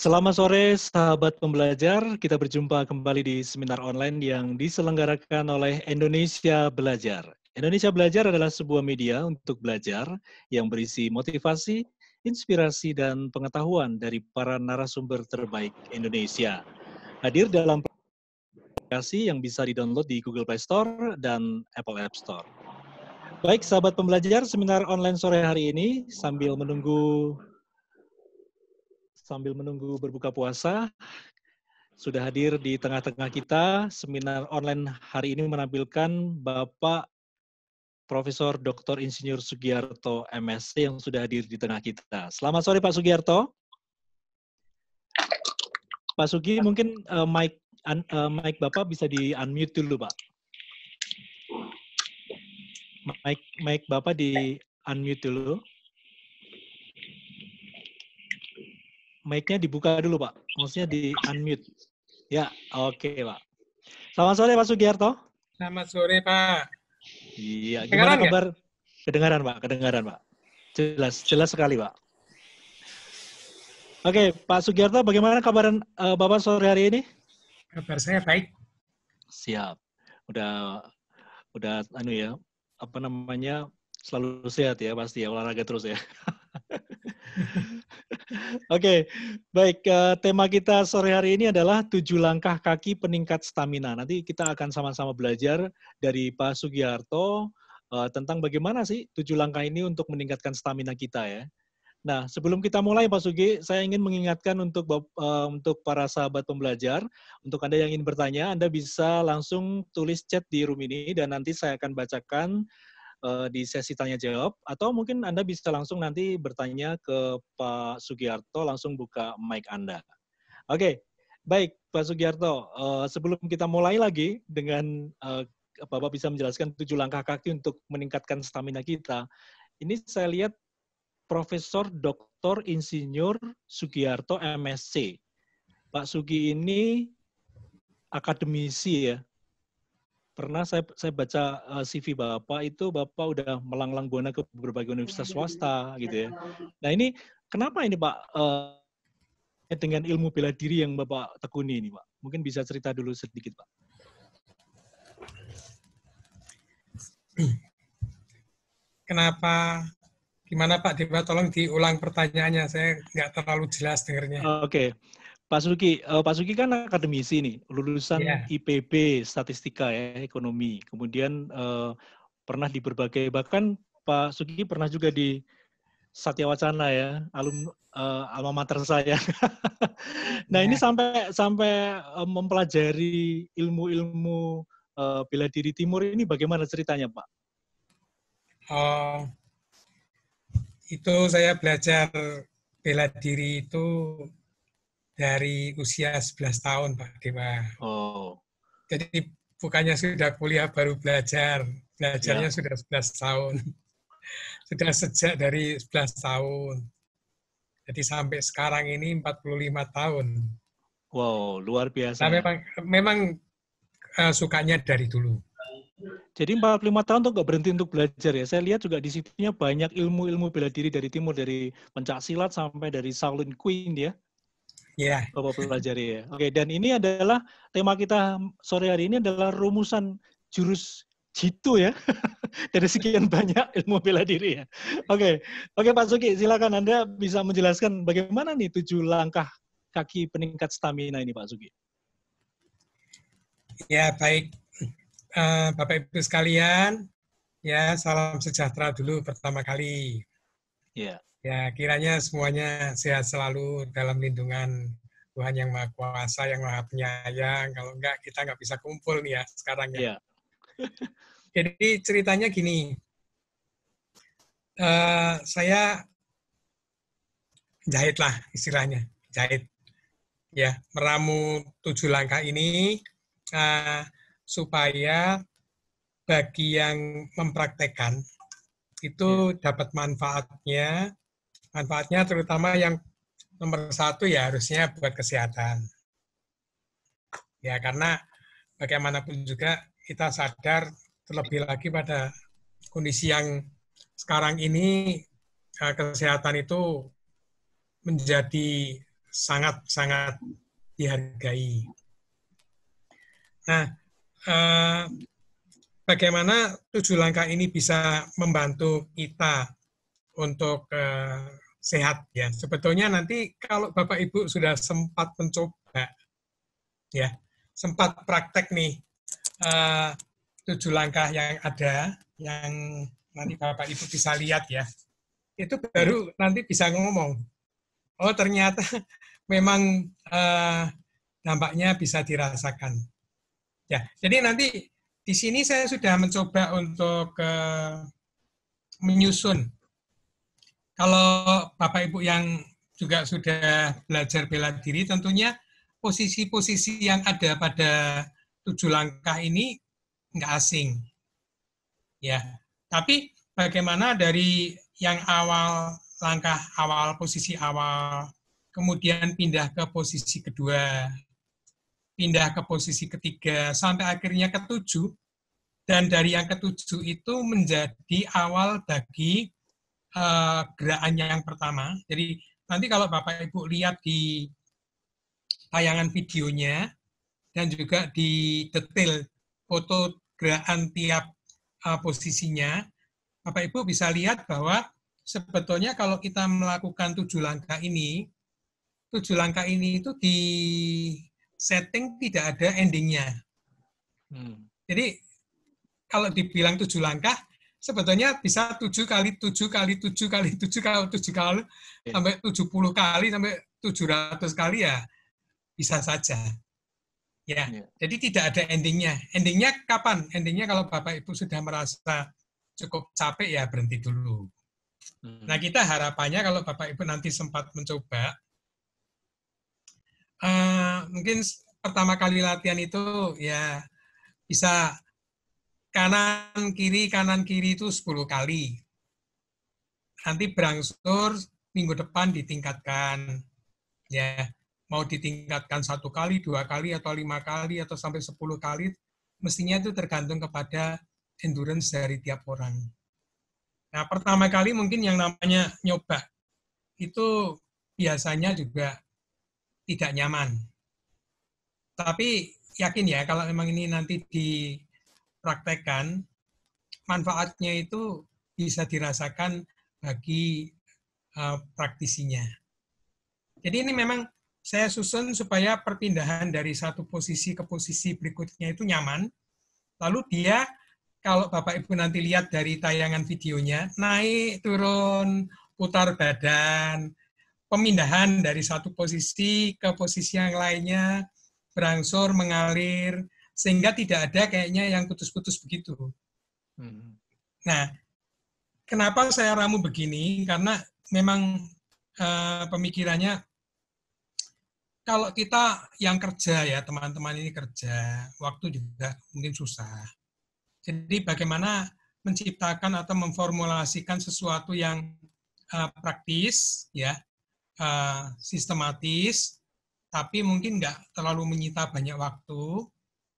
Selamat sore, sahabat pembelajar. Kita berjumpa kembali di seminar online yang diselenggarakan oleh Indonesia Belajar. Indonesia Belajar adalah sebuah media untuk belajar yang berisi motivasi, inspirasi, dan pengetahuan dari para narasumber terbaik Indonesia. Hadir dalam aplikasi yang bisa di-download di Google Play Store dan Apple App Store. Baik, sahabat pembelajar, seminar online sore hari ini sambil menunggu berbuka puasa, sudah hadir di tengah-tengah kita. Seminar online hari ini menampilkan Bapak Profesor Dr. Insinyur Sugiarto, MSc, yang sudah hadir di tengah kita. Selamat sore, Pak Sugiarto. Pak Sugi, mungkin mic Bapak bisa di-unmute dulu, Pak. Mic Bapak di-unmute dulu. Mic-nya dibuka dulu, Pak. Maksudnya di-unmute. Ya, oke, Pak. Selamat sore, Pak Sugiarto. Selamat sore, Pak. Iya, gimana kabar? Kedengaran, Pak. Kedengaran, Pak. Jelas sekali, Pak. Oke, Pak Sugiarto, bagaimana kabaran Bapak sore hari ini? Kabar saya baik. Siap. Udah selalu sehat ya, pasti ya, olahraga terus ya. Oke, baik. Tema kita sore hari ini adalah 7 langkah kaki peningkat stamina. Nanti kita akan sama-sama belajar dari Pak Sugiarto tentang bagaimana sih 7 langkah ini untuk meningkatkan stamina kita ya. Nah, sebelum kita mulai Pak Sugi, saya ingin mengingatkan untuk para sahabat pembelajar, untuk Anda yang ingin bertanya, Anda bisa langsung tulis chat di room ini dan nanti saya akan bacakan di sesi tanya jawab, atau mungkin Anda bisa langsung nanti bertanya ke Pak Sugiarto, langsung buka mic Anda. Oke, baik Pak Sugiarto, sebelum kita mulai lagi dengan Bapak bisa menjelaskan 7 langkah kaki untuk meningkatkan stamina kita, ini saya lihat Profesor Dr. Insinyur Sugiarto, MSc. Pak Sugi ini akademisi ya. Pernah saya baca CV Bapak itu, Bapak udah melanglang buana ke berbagai universitas swasta gitu ya. Nah ini, kenapa ini Pak, dengan ilmu bela diri yang Bapak tekuni ini Pak? Mungkin bisa cerita dulu sedikit Pak. Kenapa? Gimana Pak Dewa? Tolong diulang pertanyaannya. Saya nggak terlalu jelas dengarnya. Oke. Pak Sugi kan akademisi nih, lulusan IPB, statistika ya, ekonomi. Kemudian pernah di berbagai, bahkan Pak Sugi pernah juga di Satya Wacana ya, alma mater saya. Nah ini sampai mempelajari ilmu-ilmu bela diri timur ini bagaimana ceritanya Pak? Itu saya belajar bela diri itu dari usia 11 tahun Pak Dewa. Jadi bukannya sudah kuliah baru belajar, belajarnya sudah 11 tahun. Sudah sejak dari 11 tahun. Jadi sampai sekarang ini 45 tahun. Wow, luar biasa. Nah, memang sukanya dari dulu. Jadi 45 tahun tuh nggak berhenti untuk belajar ya. Saya lihat juga di situnya banyak ilmu-ilmu bela diri dari timur, dari pencak silat sampai dari Shaolin Queen ya. Iya. Bapak pelajari ya. Oke, dan ini adalah tema kita sore hari ini adalah rumusan jurus jitu ya. Dari sekian banyak ilmu bela diri ya. Oke, Pak Sugi, silakan Anda bisa menjelaskan bagaimana nih 7 langkah kaki peningkat stamina ini Pak Sugi. Ya, baik. Bapak Ibu sekalian, ya salam sejahtera dulu pertama kali. Ya. Ya, kiranya semuanya sehat selalu dalam lindungan Tuhan yang Maha Kuasa, yang Maha Penyayang. Kalau enggak, kita nggak bisa kumpul nih ya sekarang ya. Ya. Jadi ceritanya gini, saya jahit lah istilahnya, jahit. Ya, meramu 7 langkah ini supaya bagi yang mempraktekkan itu dapat manfaatnya terutama yang nomor 1 ya harusnya buat kesehatan. Ya, karena bagaimanapun juga kita sadar terlebih lagi pada kondisi yang sekarang ini kesehatan itu menjadi sangat-sangat dihargai. Nah, bagaimana 7 langkah ini bisa membantu kita untuk sehat ya. Sebetulnya nanti kalau Bapak Ibu sudah sempat mencoba ya, sempat praktek nih 7 langkah yang ada, yang nanti Bapak Ibu bisa lihat ya. Itu baru nanti bisa ngomong, oh ternyata memang dampaknya bisa dirasakan. Ya, jadi nanti di sini saya sudah mencoba untuk menyusun. Kalau Bapak Ibu yang juga sudah belajar bela diri, tentunya posisi-posisi yang ada pada 7 langkah ini nggak asing. Ya, tapi bagaimana dari yang awal, langkah awal, posisi awal, kemudian pindah ke posisi kedua, pindah ke posisi ketiga, sampai akhirnya ke-7, dan dari yang ke-7 itu menjadi awal bagi gerakannya yang pertama. Jadi nanti kalau Bapak Ibu lihat di tayangan videonya, dan juga di detail foto gerakan tiap posisinya, Bapak Ibu bisa lihat bahwa sebetulnya kalau kita melakukan 7 langkah ini, 7 langkah ini itu di setting tidak ada endingnya. Jadi kalau dibilang 7 langkah, sebetulnya bisa 7 kali 7 kali 7 kali 7 kali 7 kali sampai 70 kali sampai 700 kali ya bisa saja. Ya, jadi tidak ada endingnya. Endingnya kapan? Endingnya kalau Bapak Ibu sudah merasa cukup capek ya berhenti dulu. Nah, kita harapannya kalau Bapak Ibu nanti sempat mencoba, mungkin pertama kali latihan itu ya bisa kanan kiri itu 10 kali. Nanti berangsur minggu depan ditingkatkan. Ya, mau ditingkatkan 1 kali, 2 kali, atau 5 kali, atau sampai 10 kali, mestinya itu tergantung kepada endurance dari tiap orang. Nah, pertama kali mungkin yang namanya nyoba, itu biasanya juga tidak nyaman. Tapi yakin ya, kalau memang ini nanti dipraktekkan, manfaatnya itu bisa dirasakan bagi praktisinya. Jadi ini memang saya susun supaya perpindahan dari satu posisi ke posisi berikutnya itu nyaman. Lalu dia, kalau Bapak Ibu nanti lihat dari tayangan videonya, naik, turun, putar badan, pemindahan dari satu posisi ke posisi yang lainnya, berangsur, mengalir, sehingga tidak ada kayaknya yang putus-putus begitu. Nah, kenapa saya ramu begini? Karena memang pemikirannya, kalau kita yang kerja ya, teman-teman ini kerja, waktu juga mungkin susah. Jadi bagaimana menciptakan atau memformulasikan sesuatu yang praktis, ya, sistematis, tapi mungkin nggak terlalu menyita banyak waktu,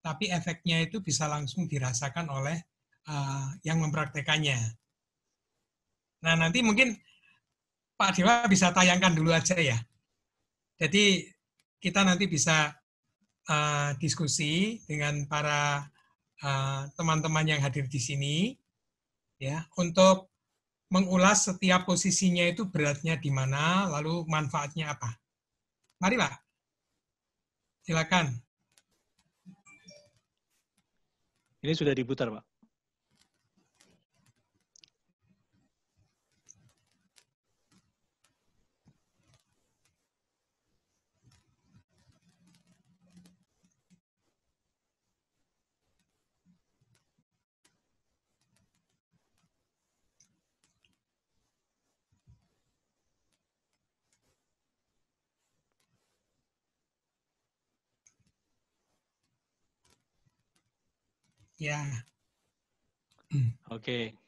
tapi efeknya itu bisa langsung dirasakan oleh yang mempraktekannya. Nah, nanti mungkin Pak Dewa bisa tayangkan dulu aja ya. Jadi kita nanti bisa diskusi dengan para teman-teman yang hadir di sini, ya, untuk mengulas setiap posisinya itu beratnya di mana, lalu manfaatnya apa. Mari Pak, silakan. Ini sudah diputar Pak. Ya. Oke.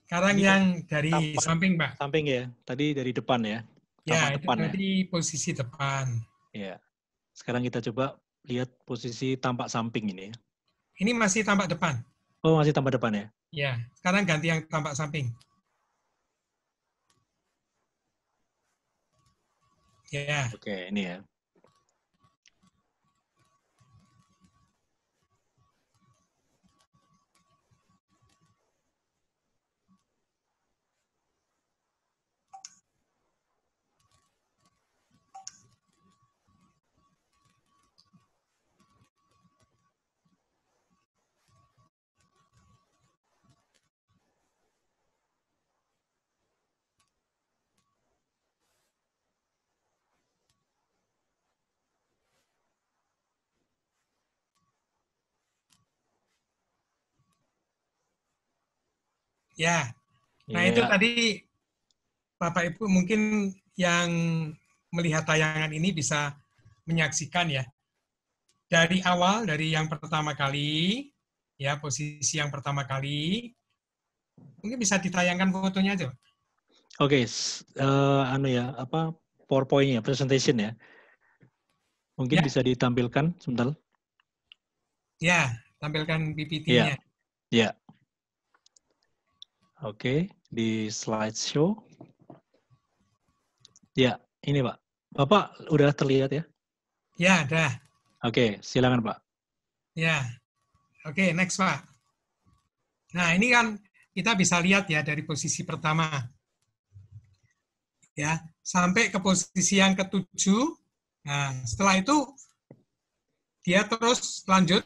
Sekarang ini yang dari samping, Pak. Samping ya, tadi dari depan ya. Ya, itu tadi posisi depan. Ya. Sekarang kita coba lihat posisi tampak samping ini. Ini masih tampak depan. Oh, masih tampak depan ya? Ya, sekarang ganti yang tampak samping. Ya. Oke, ini ya. Ya. Nah, itu Ya. tadi Bapak Ibu mungkin yang melihat tayangan ini bisa menyaksikan ya. Dari awal, dari yang pertama kali, ya posisi yang pertama kali, mungkin bisa ditayangkan fotonya aja. Oke, anu ya, apa PowerPoint-nya, presentation ya. Mungkin Ya, bisa ditampilkan sebentar. ya, tampilkan Ya, PPT-nya. ya. Oke, di slideshow. Ya, ini Pak. Bapak udah terlihat ya? Ya, dah. Oke, silakan Pak. Ya, oke, next Pak. Nah, ini kan kita bisa lihat ya dari posisi pertama. Ya, sampai ke posisi yang ketujuh. Nah, setelah itu dia terus lanjut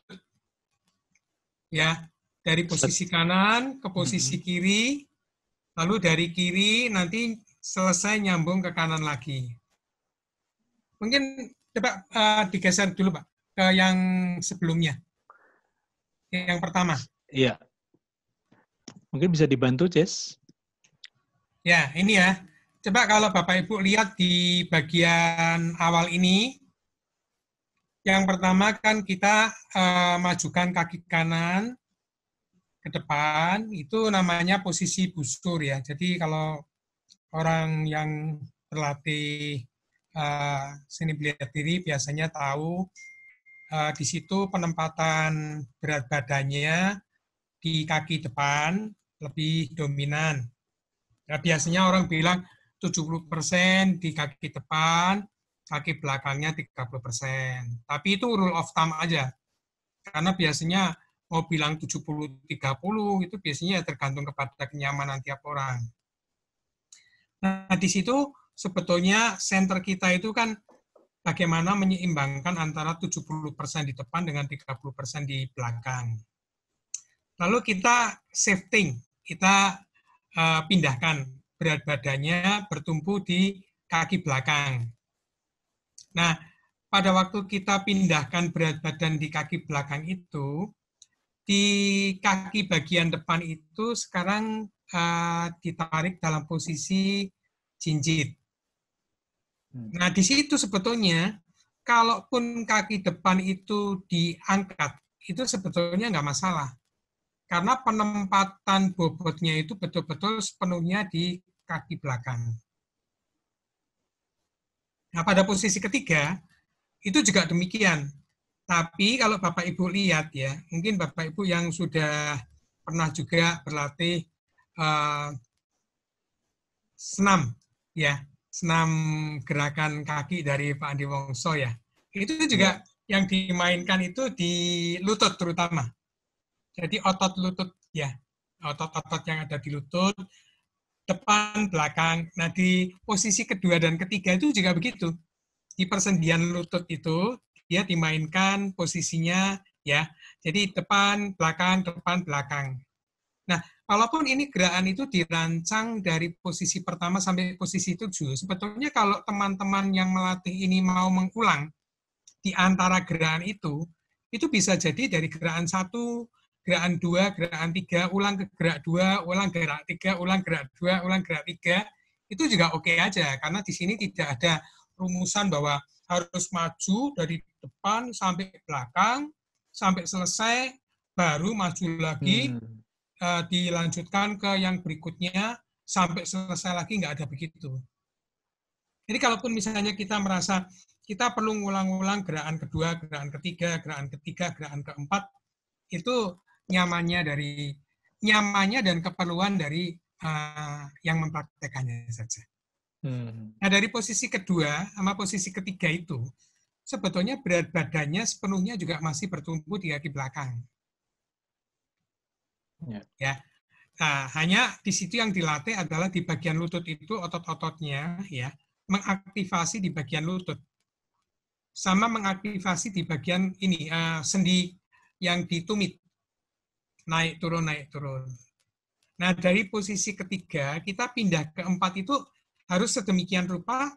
ya dari posisi kanan ke posisi kiri, lalu dari kiri nanti selesai nyambung ke kanan lagi. Mungkin coba digeser dulu Pak ke yang sebelumnya, yang pertama. Iya, mungkin bisa dibantu, Jess. Ya, ini ya. Coba kalau Bapak Ibu lihat di bagian awal ini, yang pertama kan kita majukan kaki kanan ke depan, itu namanya posisi busur ya. Jadi kalau orang yang berlatih seni bela diri biasanya tahu di situ penempatan berat badannya di kaki depan lebih dominan. Nah, biasanya orang bilang 70% di kaki depan, kaki belakangnya 30%. Tapi itu rule of thumb aja. Karena biasanya mau bilang 70-30 itu biasanya tergantung kepada kenyamanan tiap orang. Nah, di situ sebetulnya center kita itu kan bagaimana menyeimbangkan antara 70% di depan dengan 30% di belakang. Lalu kita shifting, kita pindahkan berat badannya bertumpu di kaki belakang. Nah, pada waktu kita pindahkan berat badan di kaki belakang itu, di kaki bagian depan itu sekarang ditarik dalam posisi jinjit. Nah, di situ sebetulnya, kalaupun kaki depan itu diangkat, itu sebetulnya nggak masalah. Karena penempatan bobotnya itu betul-betul sepenuhnya di kaki belakang. Nah, pada posisi ketiga, itu juga demikian. Tapi kalau Bapak Ibu lihat ya, mungkin Bapak Ibu yang sudah pernah juga berlatih senam, ya, senam gerakan kaki dari Pak Andi Wongso ya. Itu juga yang dimainkan itu di lutut terutama. Jadi otot lutut ya, otot-otot yang ada di lutut, depan, belakang. Nah, di posisi kedua dan ketiga itu juga begitu. Di persendian lutut itu, dia dimainkan posisinya ya. Jadi depan, belakang, belakang. Nah, walaupun ini gerakan itu dirancang dari posisi pertama sampai posisi 7, sebetulnya kalau teman-teman yang melatih ini mau mengulang di antara gerakan itu bisa jadi dari gerakan 1, gerakan 2, gerakan 3, ulang ke gerak 2, ulang gerak 3, ulang gerak 2, ulang gerak 3, itu juga oke aja, karena di sini tidak ada rumusan bahwa harus maju dari depan sampai belakang, sampai selesai, baru maju lagi, dilanjutkan ke yang berikutnya, sampai selesai lagi, nggak ada begitu. Jadi kalaupun misalnya kita merasa kita perlu ngulang-ulang gerakan kedua, gerakan ketiga, gerakan keempat, itu nyamannya dan keperluan dari yang mempraktekannya saja. Nah, dari posisi kedua sama posisi ketiga itu, sebetulnya berat badannya sepenuhnya juga masih bertumpu di kaki belakang. Ya. Nah, hanya di situ yang dilatih adalah di bagian lutut itu otot-ototnya ya mengaktifasi di bagian lutut, sama mengaktifasi di bagian ini sendi yang di tumit, naik turun. Nah, dari posisi ketiga kita pindah ke 4 itu harus sedemikian rupa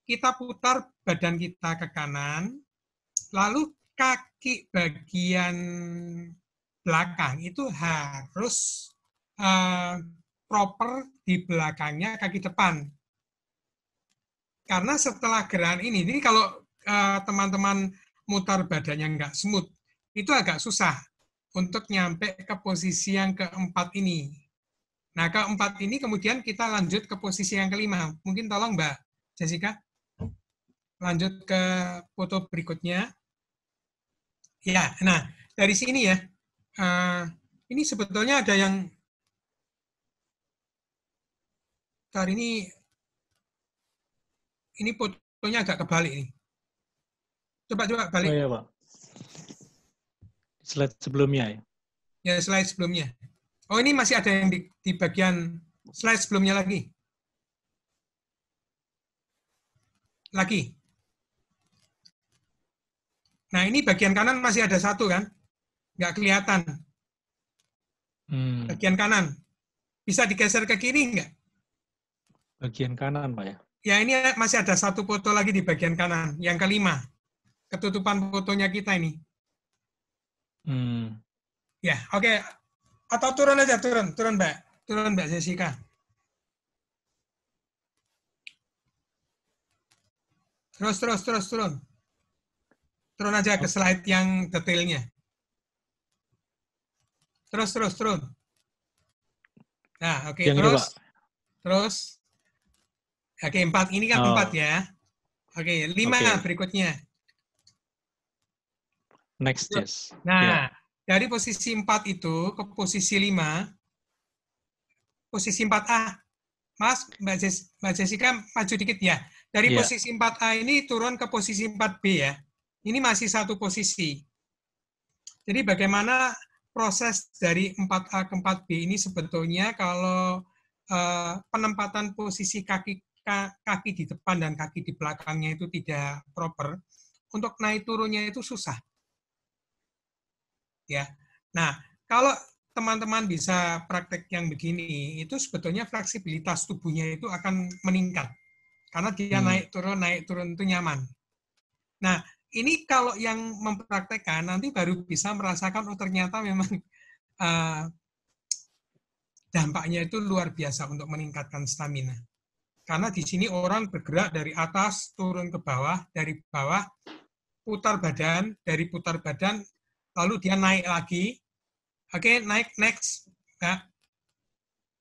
kita putar badan kita ke kanan, lalu kaki bagian belakang itu harus proper di belakangnya kaki depan. Karena setelah gerakan ini kalau teman-teman mutar badannya nggak smooth, itu agak susah untuk nyampe ke posisi yang keempat ini. Nah, keempat ini kemudian kita lanjut ke posisi yang kelima. Mungkin tolong Mbak Jessica, lanjut ke foto berikutnya. Ya, nah dari sini ya, ini sebetulnya ada yang ini fotonya agak kebalik nih. Coba balik. Oh iya, Pak. Slide sebelumnya ya? Ya, slide sebelumnya. Oh, ini masih ada yang di bagian slide sebelumnya lagi. Nah, ini bagian kanan masih ada satu kan? Nggak kelihatan. Bagian kanan. Bisa digeser ke kiri nggak? Bagian kanan, Pak ya? Ya, ini masih ada satu foto lagi di bagian kanan. Yang kelima. Ketutupan fotonya kita ini. Ya, oke. Atau turun aja, turun Mbak. Turun Mbak Jessica. Terus turun. Turun aja ke slide yang detailnya. Turun. Nah, oke, terus. Oke, 4. Ini kan 4 ya. Oke, 5 berikutnya. Next, Jess. Nah, dari posisi 4 itu ke posisi 5, posisi 4A. Mas, Mbak Jessica maju dikit ya. Dari posisi 4A ini turun ke posisi 4B ya. Ini masih satu posisi. Jadi bagaimana proses dari 4A ke 4B ini sebetulnya kalau penempatan posisi kaki di depan dan kaki di belakangnya itu tidak proper, untuk naik turunnya itu susah. Ya. Nah, kalau teman-teman bisa praktek yang begini, itu sebetulnya fleksibilitas tubuhnya itu akan meningkat. Karena dia naik turun itu nyaman. Nah, ini kalau yang mempraktekkan nanti baru bisa merasakan, oh ternyata memang dampaknya itu luar biasa untuk meningkatkan stamina. Karena di sini orang bergerak dari atas turun ke bawah, dari bawah putar badan, dari putar badan lalu dia naik lagi. Oke, naik next. Nah,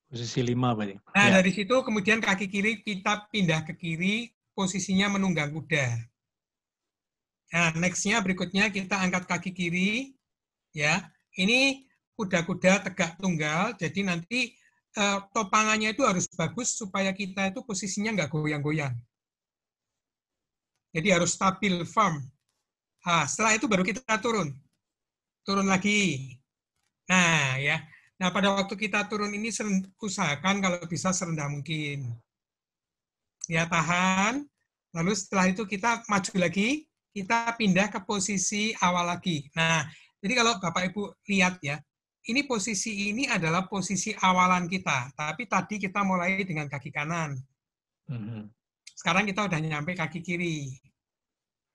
posisi 5 berarti. Nah, dari situ kemudian kaki kiri kita pindah ke kiri, posisinya menunggang kuda. Nah, next-nya berikutnya kita angkat kaki kiri. Ya, ini kuda-kuda tegak tunggal, jadi nanti topangannya itu harus bagus supaya kita itu posisinya nggak goyang-goyang. Jadi harus stabil, firm. Nah, setelah itu baru kita turun. Turun lagi. Nah, ya. Nah, pada waktu kita turun ini usahakan kalau bisa serendah mungkin. Ya, tahan. Lalu setelah itu kita maju lagi, kita pindah ke posisi awal lagi. Nah, jadi kalau Bapak Ibu lihat ya, ini posisi ini adalah posisi awalan kita, tapi tadi kita mulai dengan kaki kanan. Sekarang kita udah nyampe kaki kiri.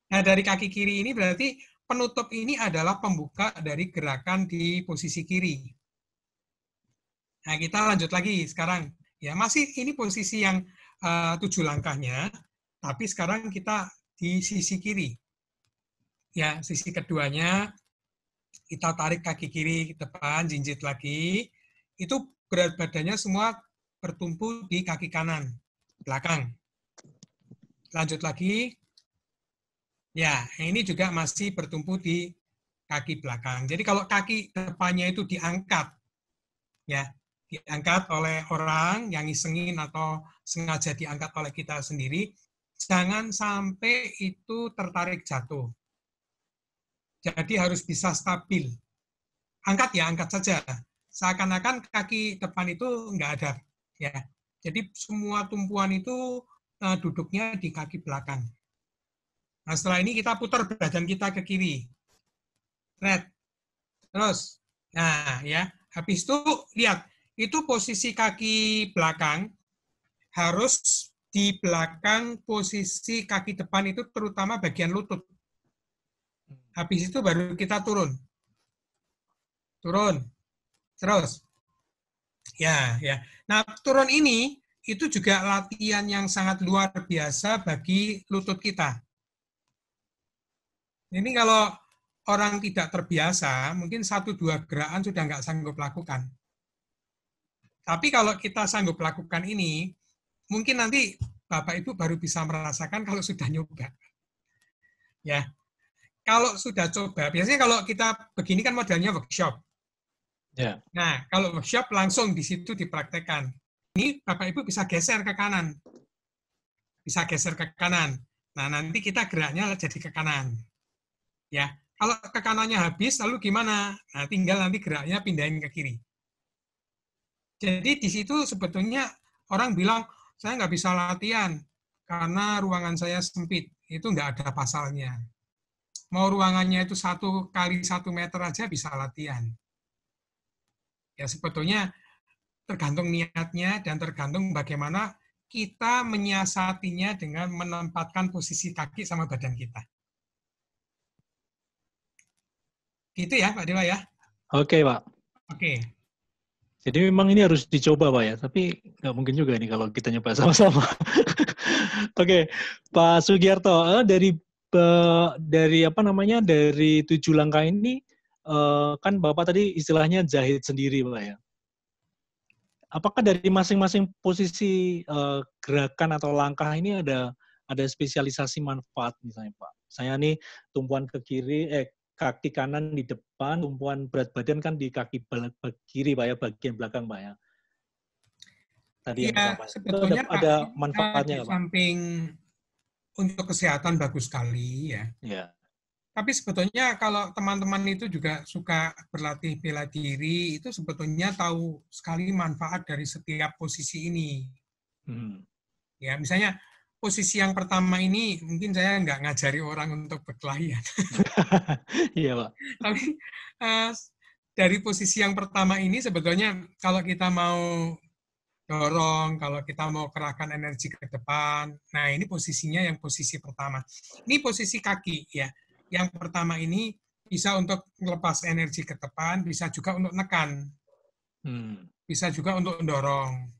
Nah, dari kaki kiri ini berarti penutup ini adalah pembuka dari gerakan di posisi kiri. Nah, kita lanjut lagi sekarang. Ya, masih ini posisi yang 7 langkahnya, tapi sekarang kita di sisi kiri. Ya, sisi keduanya kita tarik kaki kiri ke depan, jinjit lagi. Itu berat badannya semua bertumpu di kaki kanan, belakang. Lanjut lagi. Ya, ini juga masih bertumpu di kaki belakang. Jadi kalau kaki depannya itu diangkat, ya, diangkat oleh orang yang ngisengin atau sengaja diangkat oleh kita sendiri, jangan sampai itu tertarik jatuh. Jadi harus bisa stabil. Angkat ya, angkat saja. Seakan-akan kaki depan itu nggak ada. Ya. Jadi semua tumpuan itu duduknya di kaki belakang. Nah, setelah ini kita putar badan kita ke kiri. Red. Terus. Nah, ya. Habis itu lihat, itu posisi kaki belakang harus di belakang posisi kaki depan itu terutama bagian lutut. Habis itu baru kita turun. Turun. Terus. Ya, ya. Nah, turun ini itu juga latihan yang sangat luar biasa bagi lutut kita. Ini kalau orang tidak terbiasa, mungkin 1-2 gerakan sudah nggak sanggup lakukan. Tapi kalau kita sanggup lakukan ini, mungkin nanti Bapak Ibu baru bisa merasakan kalau sudah nyoba. Ya, kalau sudah coba, biasanya kalau kita begini kan modelnya workshop. Yeah. Nah, kalau workshop langsung di situ dipraktekkan. Ini Bapak Ibu bisa geser ke kanan. Bisa geser ke kanan. Nah, nanti kita geraknya jadi ke kanan. Ya, kalau ke kanannya habis, lalu gimana? Nah, tinggal nanti geraknya pindahin ke kiri. Jadi di situ sebetulnya orang bilang, saya nggak bisa latihan karena ruangan saya sempit. Itu nggak ada pasalnya. Mau ruangannya itu 1 kali 1 meter aja bisa latihan. Ya sebetulnya tergantung niatnya dan tergantung bagaimana kita menyiasatinya dengan menempatkan posisi kaki sama badan kita. Gitu ya, Pak Dewa ya? Oke, Pak. Oke. Jadi memang ini harus dicoba, Pak ya. Tapi nggak mungkin juga nih kalau kita nyoba sama-sama. Oke, Pak Sugiarto, dari apa namanya, dari 7 langkah ini, kan Bapak tadi istilahnya jahit sendiri, Pak ya. Apakah dari masing-masing posisi gerakan atau langkah ini ada spesialisasi manfaat misalnya, Pak? Saya nih tumpuan ke kiri, kaki kanan di depan, tumpuan berat badan kan di kaki kiri, Pak ya, bagian belakang, Pak ya. Tadi yang Iya, pertama. Itu sebetulnya Pak, ada kita manfaatnya di nggak, Pak? samping untuk kesehatan bagus sekali ya. Ya. Tapi sebetulnya kalau teman-teman itu juga suka berlatih bela diri, itu sebetulnya tahu sekali manfaat dari setiap posisi ini. Ya, misalnya posisi yang pertama ini mungkin saya nggak ngajari orang untuk berkelahi. Iya, Pak. Tapi dari posisi yang pertama ini sebetulnya kalau kita mau dorong, kalau kita mau kerahkan energi ke depan, nah ini posisinya yang posisi pertama. Ini posisi kaki ya. Yang pertama ini bisa untuk melepas energi ke depan, bisa juga untuk nekan, bisa juga untuk mendorong.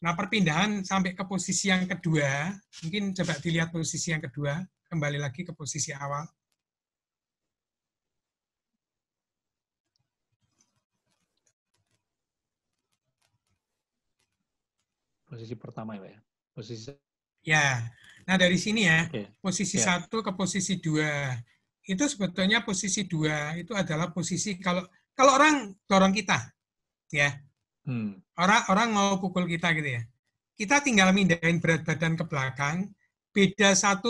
Nah, perpindahan sampai ke posisi yang kedua, mungkin coba dilihat posisi yang kedua, kembali lagi ke posisi awal. Posisi pertama ya, Pak ya. Posisi. Ya, nah dari sini ya, posisi 1 ke posisi 2. Itu sebetulnya posisi 2 itu adalah posisi kalau orang dorong kita, ya. Orang mau pukul kita gitu ya. Kita tinggal mindahin berat badan ke belakang, beda 1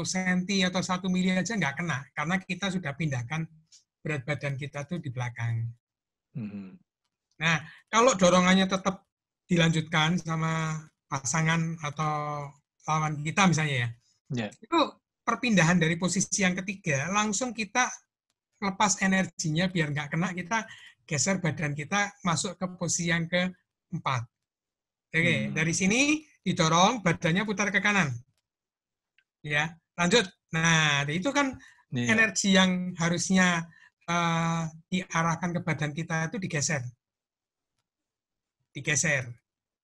senti atau 1 mili aja nggak kena, karena kita sudah pindahkan berat badan kita tuh di belakang. Nah, kalau dorongannya tetap dilanjutkan sama pasangan atau lawan kita misalnya ya, itu perpindahan dari posisi yang ketiga, langsung kita lepas energinya biar nggak kena, kita geser badan kita masuk ke posisi yang keempat. Oke, dari sini didorong, badannya putar ke kanan. Ya, lanjut. Nah, itu kan energi yang harusnya diarahkan ke badan kita itu digeser.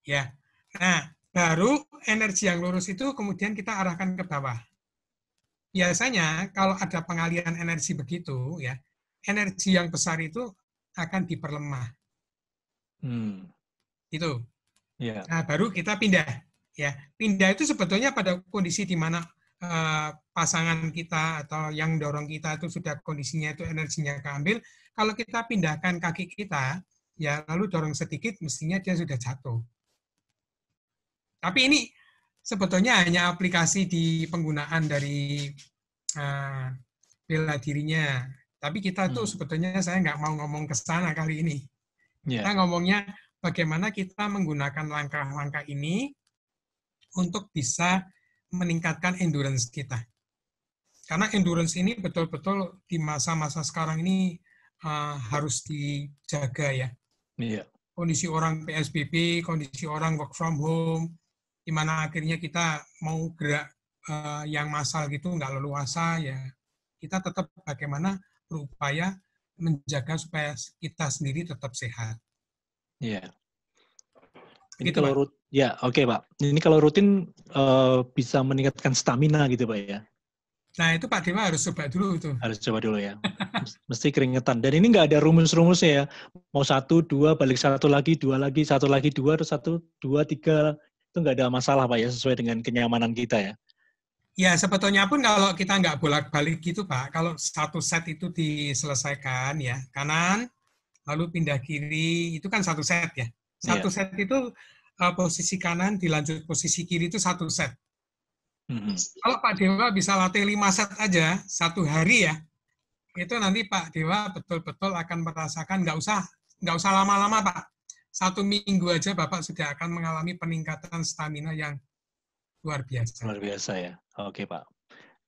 Ya. Nah, baru energi yang lurus itu kemudian kita arahkan ke bawah. Biasanya kalau ada pengalihan energi begitu ya, energi yang besar itu akan diperlemah. Itu. Nah, baru kita pindah. Ya, pindah itu sebetulnya pada kondisi di mana pasangan kita atau yang dorong kita itu sudah kondisinya itu energinya keambil, kalau kita pindahkan kaki kita, ya lalu dorong sedikit, mestinya dia sudah jatuh. Tapi ini sebetulnya hanya aplikasi di penggunaan dari bela dirinya. Tapi kita tuh sebetulnya saya nggak mau ngomong ke sana kali ini. Kita ngomongnya bagaimana kita menggunakan langkah-langkah ini untuk bisa meningkatkan endurance kita. Karena endurance ini betul-betul di masa-masa sekarang ini harus dijaga ya. Kondisi orang PSBB, kondisi orang work from home, di mana akhirnya kita mau gerak yang massal gitu nggak leluasa ya. Kita tetap bagaimana berupaya menjaga supaya kita sendiri tetap sehat. Iya. Ini gitu, kalau oke, Pak. Ini kalau rutin bisa meningkatkan stamina gitu, Pak ya. Nah, itu Pak Dewa harus coba dulu itu. Harus coba dulu ya. Mesti keringetan. Dan ini nggak ada rumus-rumusnya ya. Mau 1, 2, balik 1 lagi, 2 lagi, 1 lagi, 2, terus 1, 2, 3. Itu nggak ada masalah, Pak ya, sesuai dengan kenyamanan kita ya. Ya, sebetulnya pun kalau kita nggak bolak-balik gitu, Pak, kalau satu set itu diselesaikan ya, kanan, lalu pindah kiri, itu kan satu set ya. Satu set itu posisi kanan dilanjut posisi kiri itu satu set. Kalau Pak Dewa bisa latih 5 set aja, 1 hari ya, itu nanti Pak Dewa betul-betul akan merasakan, nggak usah lama-lama Pak. 1 minggu aja Bapak sudah akan mengalami peningkatan stamina yang luar biasa. Luar biasa ya. Oke Pak.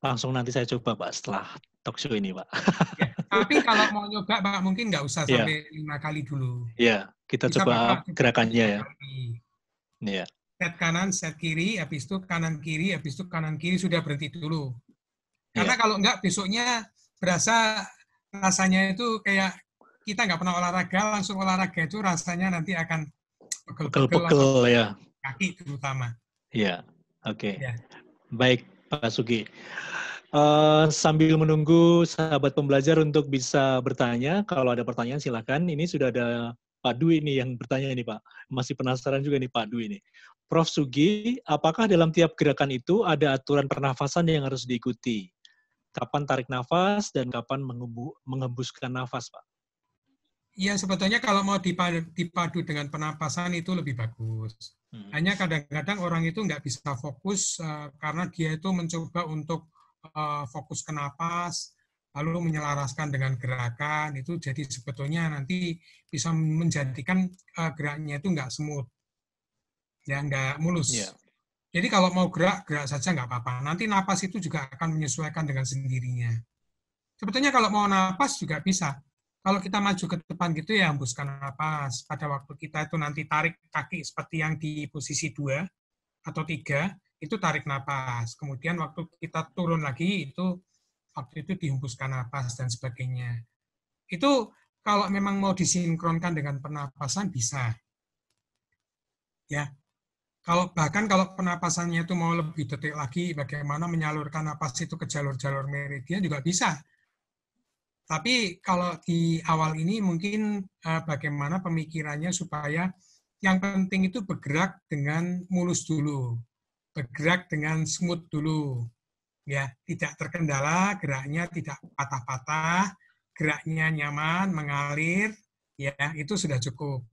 Langsung nanti saya coba Pak setelah talk show ini Pak. Ya, tapi kalau mau nyoba Pak mungkin nggak usah sampai 5 kali dulu. Iya, kita bisa coba gerakannya ya. Iya. Set kanan, set kiri, habis itu kanan kiri, habis itu kanan kiri, sudah berhenti dulu. Karena kalau enggak besoknya berasa rasanya itu kayak kita nggak pernah olahraga, langsung olahraga itu rasanya nanti akan pegel-pegel ya. Kaki terutama. Iya, oke. Ya. Baik Pak Sugi. Sambil menunggu sahabat pembelajar untuk bisa bertanya, kalau ada pertanyaan silakan. Ini sudah ada Pak Dwi nih yang bertanya ini Pak. Masih penasaran juga nih Pak Dwi ini. Prof. Sugi, apakah dalam tiap gerakan itu ada aturan pernafasan yang harus diikuti? Kapan tarik nafas dan kapan menghembuskan nafas, Pak? Iya, sebetulnya kalau mau dipadu dengan pernapasan itu lebih bagus. Hanya kadang-kadang orang itu nggak bisa fokus karena dia itu mencoba untuk fokus ke napas, lalu menyelaraskan dengan gerakan, itu jadi sebetulnya nanti bisa menjadikan geraknya itu nggak smooth, ya nggak mulus. Yeah. Jadi kalau mau gerak saja nggak apa-apa. Nanti napas itu juga akan menyesuaikan dengan sendirinya. Sebetulnya kalau mau napas juga bisa. Kalau kita maju ke depan gitu ya hembuskan napas. Pada waktu kita itu nanti tarik kaki seperti yang di posisi 2 atau 3, itu tarik napas. Kemudian waktu kita turun lagi itu waktu itu dihembuskan napas dan sebagainya. Itu kalau memang mau disinkronkan dengan pernapasan bisa. Ya. Bahkan kalau penapasannya itu mau lebih detik lagi, bagaimana menyalurkan napas itu ke jalur-jalur meridian juga bisa. Tapi kalau di awal ini mungkin bagaimana pemikirannya supaya yang penting itu bergerak dengan mulus dulu, bergerak dengan smooth dulu, ya tidak terkendala, geraknya tidak patah-patah, geraknya nyaman, mengalir, ya itu sudah cukup.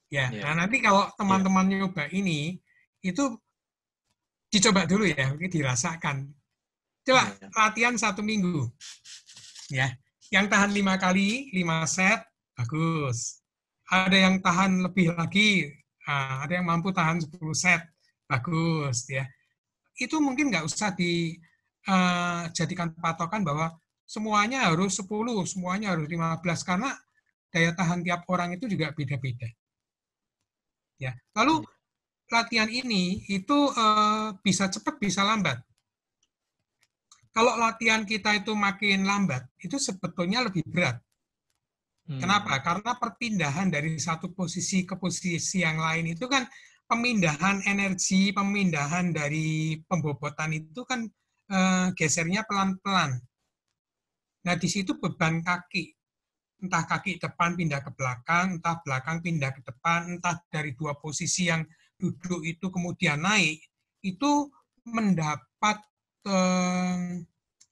Ya, nah nanti kalau teman-teman nyoba ini, itu dicoba dulu ya, dirasakan. Coba latihan 1 minggu. Ya, yang tahan 5 kali, 5 set, bagus. Ada yang tahan lebih lagi, ada yang mampu tahan 10 set, bagus. Ya, itu mungkin nggak usah dijadikan patokan bahwa semuanya harus 10, semuanya harus 15, karena daya tahan tiap orang itu juga beda-beda. Ya, lalu latihan ini itu bisa cepat, bisa lambat. Kalau latihan kita itu makin lambat, itu sebetulnya lebih berat. Kenapa? Karena perpindahan dari satu posisi ke posisi yang lain itu kan pemindahan energi, pemindahan dari pembobotan itu kan gesernya pelan-pelan. Nah, di situ beban kaki. Entah kaki depan pindah ke belakang, entah belakang pindah ke depan, entah dari 2 posisi yang duduk itu kemudian naik, itu tempat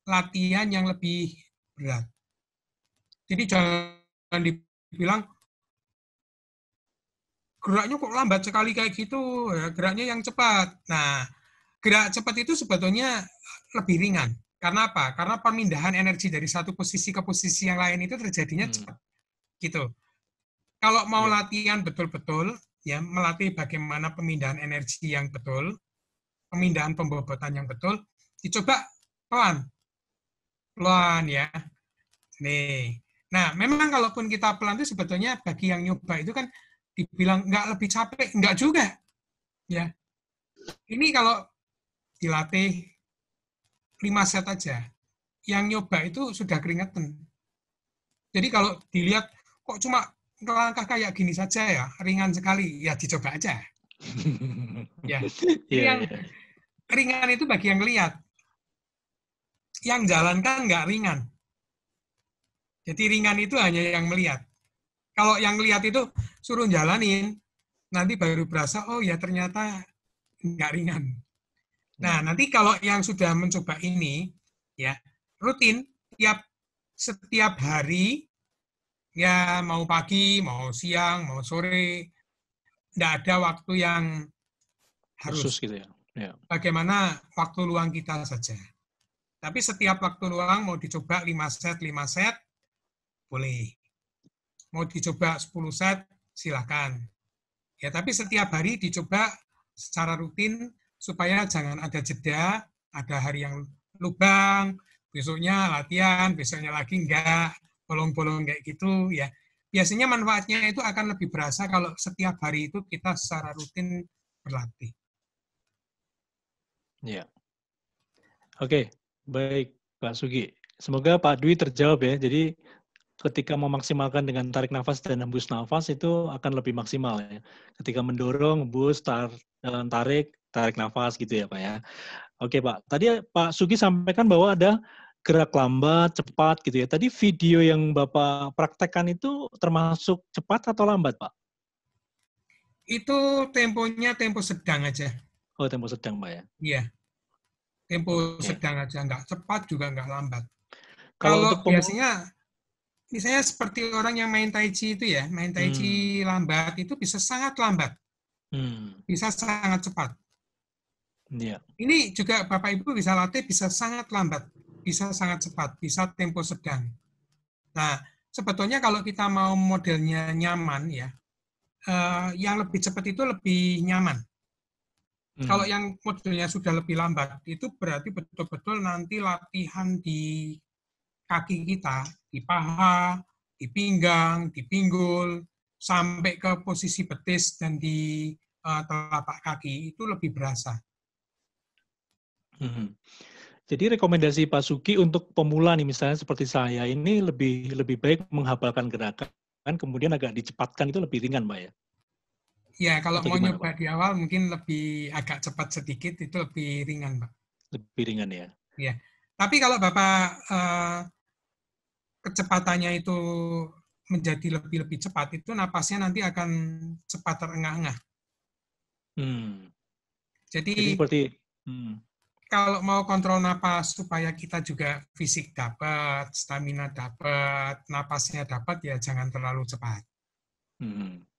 latihan yang lebih berat. Jadi jangan dibilang geraknya kok lambat sekali kayak gitu, ya, geraknya yang cepat. Nah, gerak cepat itu sebetulnya lebih ringan. Karena apa? Karena pemindahan energi dari satu posisi ke posisi yang lain itu terjadinya cepat. Gitu. Kalau mau latihan betul-betul, ya melatih bagaimana pemindahan energi yang betul, pemindahan pembobotan yang betul, dicoba pelan. Pelan ya. Nih. Nah, memang kalaupun kita pelan itu sebetulnya bagi yang nyoba itu kan dibilang nggak lebih capek, nggak juga. Ya. Ini kalau dilatih 5 set aja, yang nyoba itu sudah keringetan. Jadi kalau dilihat kok cuma langkah kayak gini saja ya, ringan sekali, ya dicoba aja. Ya. Jadi yang ringan itu bagi yang lihat. Yang jalankan nggak ringan. Jadi ringan itu hanya yang melihat. Kalau yang lihat itu suruh jalanin, nanti baru berasa, oh ya ternyata nggak ringan. Nah, nanti kalau yang sudah mencoba ini, ya rutin, setiap hari, ya mau pagi, mau siang, mau sore, nggak ada waktu yang harus. Khusus gitu ya. Bagaimana waktu luang kita saja. Tapi setiap waktu luang mau dicoba 5 set, boleh. Mau dicoba 10 set, silakan. Ya, tapi setiap hari dicoba secara rutin supaya jangan ada jeda, ada hari yang lubang, besoknya latihan, besoknya lagi enggak, bolong-bolong kayak gitu ya. Biasanya manfaatnya itu akan lebih berasa kalau setiap hari itu kita secara rutin berlatih. Ya. Oke, baik Pak Sugi. Semoga Pak Dwi terjawab ya. Jadi ketika memaksimalkan dengan tarik nafas dan hembus nafas itu akan lebih maksimal ya. Ketika mendorong, hembus, tarik nafas gitu ya Pak ya. Oke Pak, tadi Pak Sugi sampaikan bahwa ada gerak lambat, cepat gitu ya. Tadi video yang Bapak praktekkan itu termasuk cepat atau lambat Pak? Itu temponya tempo sedang aja. Oh, tempo sedang Pak ya? Iya. Tempo sedang aja, nggak cepat juga nggak lambat. Kalau Kalau biasanya, misalnya seperti orang yang main tai chi itu ya, main tai chi lambat itu bisa sangat lambat, bisa sangat cepat. Ini juga Bapak Ibu bisa latih bisa sangat lambat, bisa sangat cepat, bisa tempo sedang. Nah, sebetulnya kalau kita mau modelnya nyaman ya, yang lebih cepat itu lebih nyaman. Kalau yang modelnya sudah lebih lambat, itu berarti betul-betul nanti latihan di kaki kita, di paha, di pinggang, di pinggul, sampai ke posisi betis dan di telapak kaki, itu lebih berasa. Jadi rekomendasi Pak Sugi untuk pemula nih, misalnya seperti saya, ini lebih baik menghafalkan gerakan, kemudian agak dicepatkan itu lebih ringan, Pak ya? Ya, kalau mau nyoba di awal mungkin lebih agak cepat sedikit, itu lebih ringan, Pak. Lebih ringan ya? Ya. Tapi kalau Bapak kecepatannya itu menjadi lebih cepat, itu napasnya nanti akan cepat terengah-engah. Jadi seperti kalau mau kontrol napas supaya kita juga fisik dapat, stamina dapat, napasnya dapat, ya jangan terlalu cepat.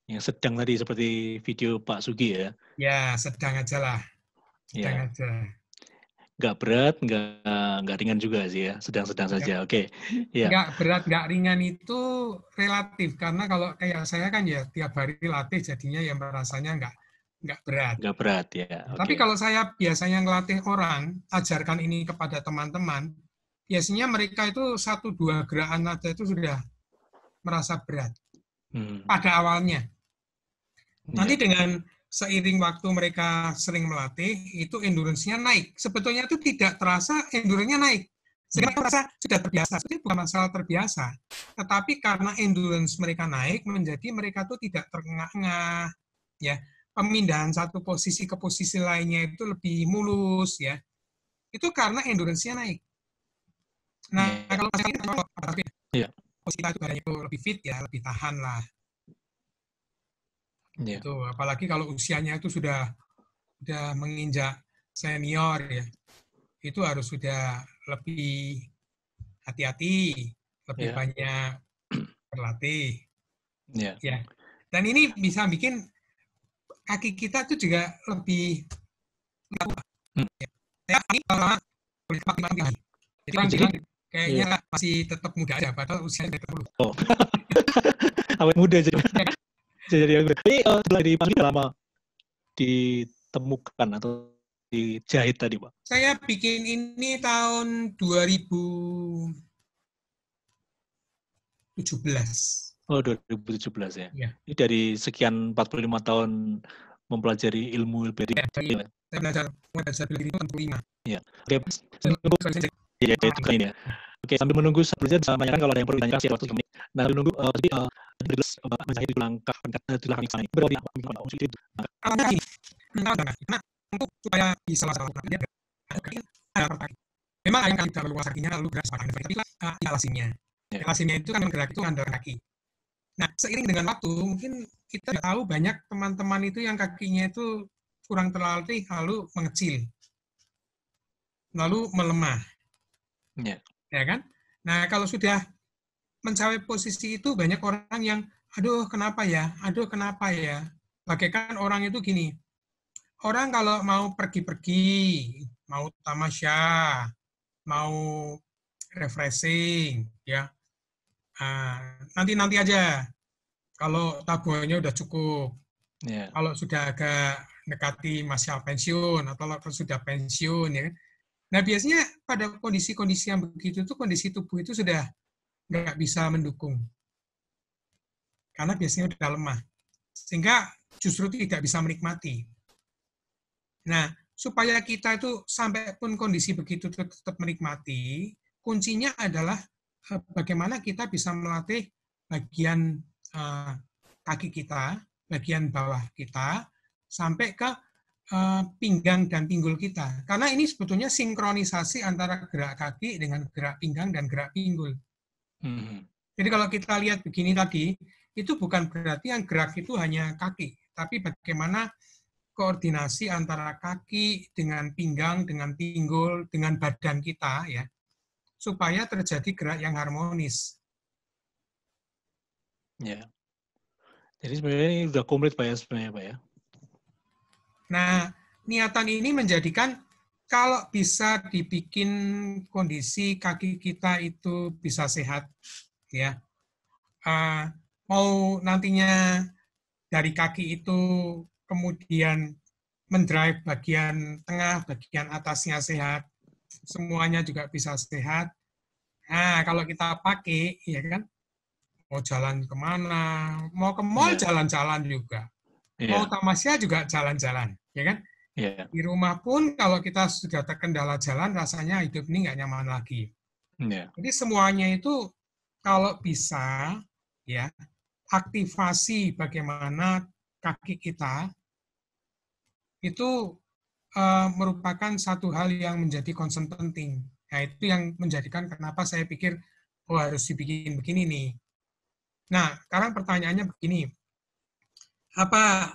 Yang sedang tadi seperti video Pak Sugi ya? Ya, sedang aja lah. Sedang aja. Nggak berat, nggak ringan juga sih ya, sedang-sedang saja. Oke. Ya. Nggak berat, nggak ringan itu relatif. Karena kalau kayak saya kan ya tiap hari latih, jadinya yang rasanya nggak berat. Nggak berat ya. Tapi kalau saya biasanya ngelatih orang, ajarkan ini kepada teman-teman, biasanya mereka itu 1-2 gerakan aja itu sudah merasa berat pada awalnya. Nanti dengan seiring waktu mereka sering melatih, itu endurance-nya naik. Sebetulnya itu tidak terasa endurance-nya naik. Sehingga merasa sudah terbiasa. Itu bukan masalah terbiasa. Tetapi karena endurance mereka naik, menjadi mereka itu tidak terengah-engah. Ya. Pemindahan satu posisi ke posisi lainnya itu lebih mulus. Ya. Itu karena endurance-nya naik. Nah, kalau posisi itu lebih fit, ya lebih tahan lah. Itu apalagi kalau usianya itu sudah menginjak senior ya. itu harus sudah lebih hati-hati, lebih banyak berlatih. Ya. Dan ini bisa bikin kaki kita itu juga lebih jadi orang bilang kayaknya masih tetap muda aja, padahal usianya udah 30. Oh. Awet muda jadi. Jadi dari Pak lama ditemukan atau dijahit tadi, Pak? Saya bikin ini tahun 2017. Oh, 2017 ya. Ini dari sekian 45 tahun mempelajari ilmu bela diri. Ya, saya belajar bela diri itu 65. Iya. Oke, ya, itu ini ya. Oke, sambil menunggu belajar bisa menanyakan kalau ada yang perlu ditanyakan sih waktu ini. Nah, sambil menunggu menjahit langkah ini. Karena untuk supaya bisa laksanakan memang yang kali terlalu luas kakinya lalu gerak sepadan tapi alasannya. Alasannya itu kan gerak itu andal kaki. Nah, seiring dengan waktu mungkin kita tahu banyak teman-teman itu yang kakinya itu kurang terlatih lalu mengecil. Lalu melemah. Ya kan? Nah, kalau sudah mencapai posisi itu banyak orang yang aduh kenapa ya? Bagaikan orang itu gini. Orang kalau mau pergi-pergi, mau tamasya, mau refreshing, ya nanti aja. Kalau tabungannya udah cukup, kalau sudah agak mendekati masa pensiun atau kalau sudah pensiun, ya. Nah biasanya pada kondisi-kondisi yang begitu itu kondisi tubuh itu sudah nggak bisa mendukung, karena biasanya udah lemah, sehingga justru tidak bisa menikmati. Nah, supaya kita itu sampai pun kondisi begitu tetap menikmati, kuncinya adalah bagaimana kita bisa melatih bagian kaki kita, bagian bawah kita, sampai ke pinggang dan pinggul kita. Karena ini sebetulnya sinkronisasi antara gerak kaki dengan gerak pinggang dan gerak pinggul. Jadi kalau kita lihat begini tadi, itu bukan berarti yang gerak itu hanya kaki, tapi bagaimana koordinasi antara kaki dengan pinggang, dengan pinggul, dengan badan kita, ya, supaya terjadi gerak yang harmonis. Ya. Jadi sebenarnya ini sudah komplit Pak ya sebenarnya Pak ya. Nah, niatan ini menjadikan kalau bisa dibikin kondisi kaki kita itu bisa sehat, ya. Mau nantinya dari kaki itu kemudian mendrive bagian tengah, bagian atasnya sehat, semuanya juga bisa sehat. Nah, kalau kita pakai, ya kan, mau jalan kemana, mau ke mall jalan-jalan juga, mau tamasya juga jalan-jalan, ya kan? Di rumah pun kalau kita sudah terkendala jalan, rasanya hidup ini nggak nyaman lagi. Jadi semuanya itu kalau bisa, ya, aktivasi bagaimana kaki kita itu merupakan satu hal yang menjadi concern penting. Nah, itu yang menjadikan kenapa saya pikir harus dibikin begini nih. Nah, sekarang pertanyaannya begini. Apa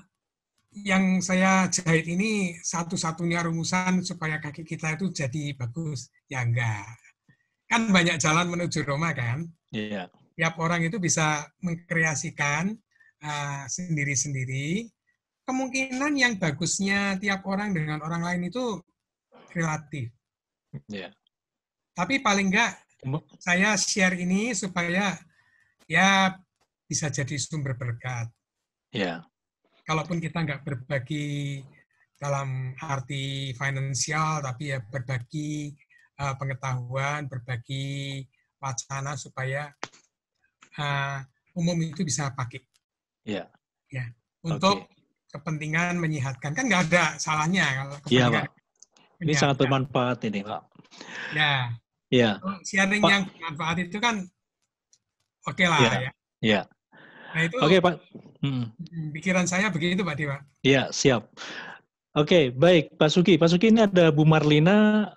yang saya jahit ini satu-satunya rumusan supaya kaki kita itu jadi bagus? Ya enggak. Kan banyak jalan menuju Roma kan? Iya. Tiap orang itu bisa mengkreasikan sendiri-sendiri. Kemungkinan yang bagusnya tiap orang dengan orang lain itu relatif. Yeah. Tapi paling enggak saya share ini supaya ya bisa jadi sumber berkat. Yeah. Kalaupun kita enggak berbagi dalam arti finansial, tapi ya berbagi pengetahuan, berbagi wacana supaya umum itu bisa pakai. Yeah. Ya. Untuk kepentingan menyehatkan, kan nggak ada salahnya kalau kepentingan. Iya, Pak. Ini sangat bermanfaat ini, Pak. Ya. Iya. Sharing yang bermanfaat itu kan oke lah, ya. Iya. Nah itu. Oke, Pak. Pikiran saya begitu, Pak Dewa. Iya, siap. Oke, baik, Pak Sugi. Pak Sugi, ini ada Bu Marlina,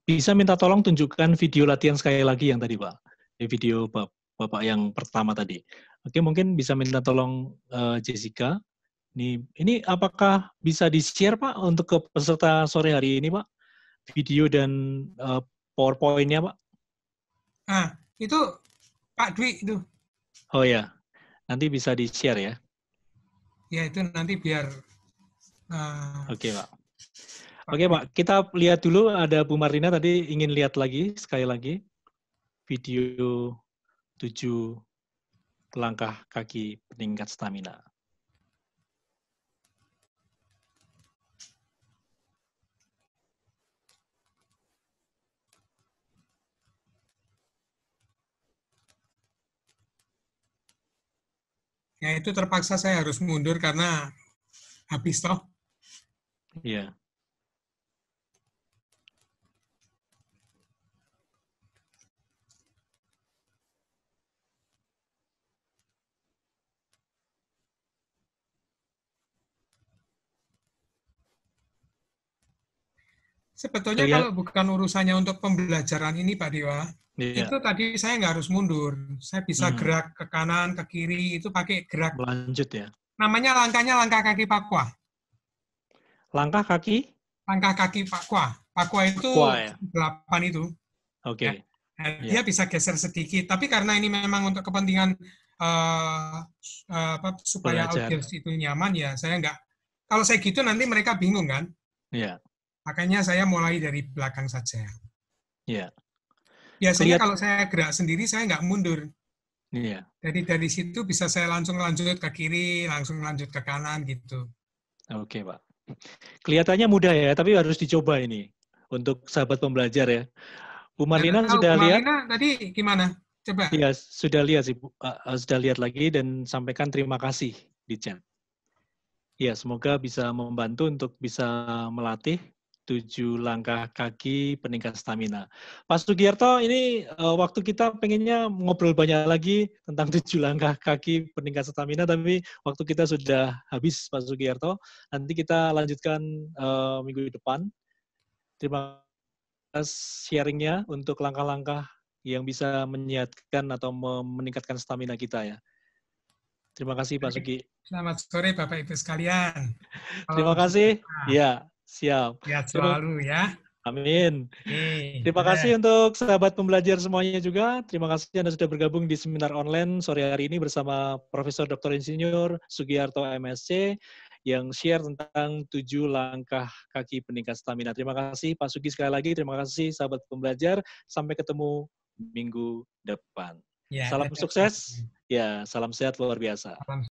bisa minta tolong tunjukkan video latihan sekali lagi yang tadi, Pak. Video Bapak yang pertama tadi. Oke, mungkin bisa minta tolong Jessica. Ini apakah bisa di-share, Pak, untuk ke peserta sore hari ini, Pak? video dan PowerPoint-nya, Pak? Itu Pak Dwi itu. Oh ya, nanti bisa di-share ya? Ya, itu nanti biar... Oke, Pak. Oke, Pak. Kita lihat dulu, ada Bu Marlina tadi ingin lihat lagi, sekali lagi, video 7 langkah kaki peningkat stamina. Ya, itu terpaksa saya harus mundur karena habis toh. Iya. Sebetulnya kalau bukan urusannya untuk pembelajaran ini, Pak Dewa, itu tadi saya nggak harus mundur. Saya bisa gerak ke kanan, ke kiri, itu pakai gerak. Lanjut ya. Namanya langkahnya langkah kaki pakwa. Langkah kaki? Langkah kaki pakwa. Pakwa itu 8 itu. Oke. Dia bisa geser sedikit, tapi karena ini memang untuk kepentingan supaya audiens itu nyaman, ya saya nggak. Kalau saya gitu nanti mereka bingung kan? Iya. Makanya saya mulai dari belakang saja. Iya. Biasanya kalau saya gerak sendiri, saya nggak mundur. Iya. Jadi dari situ bisa saya langsung lanjut ke kiri, langsung lanjut ke kanan gitu. Oke, Pak. Kelihatannya mudah ya, tapi harus dicoba ini untuk sahabat pembelajar ya. Bu Marlina sudah lihat? Bu Marlina tadi gimana? Coba. Iya, sudah lihat sih, sudah lihat lagi dan sampaikan terima kasih di chat. Ya, semoga bisa membantu untuk bisa melatih 7 langkah kaki peningkat stamina. Pak Sugiyarto, ini waktu kita pengennya ngobrol banyak lagi tentang 7 langkah kaki peningkat stamina, tapi waktu kita sudah habis, Pak Sugiyarto. Nanti kita lanjutkan minggu depan. Terima kasih sharingnya untuk langkah-langkah yang bisa menyehatkan atau meningkatkan stamina kita ya. Terima kasih Pak Sugi. Selamat sore Bapak Ibu sekalian. Terima kasih. Ya, siap. Ya selalu ya. Amin. Terima kasih untuk sahabat pembelajar semuanya juga. Terima kasih Anda sudah bergabung di seminar online sore hari ini bersama Profesor Dr. Insinyur Sugiyarto MSc yang share tentang 7 langkah kaki peningkat stamina. Terima kasih Pak Sugi sekali lagi. Terima kasih sahabat pembelajar. Sampai ketemu minggu depan. Ya, salam sukses. Ya, salam sehat luar biasa.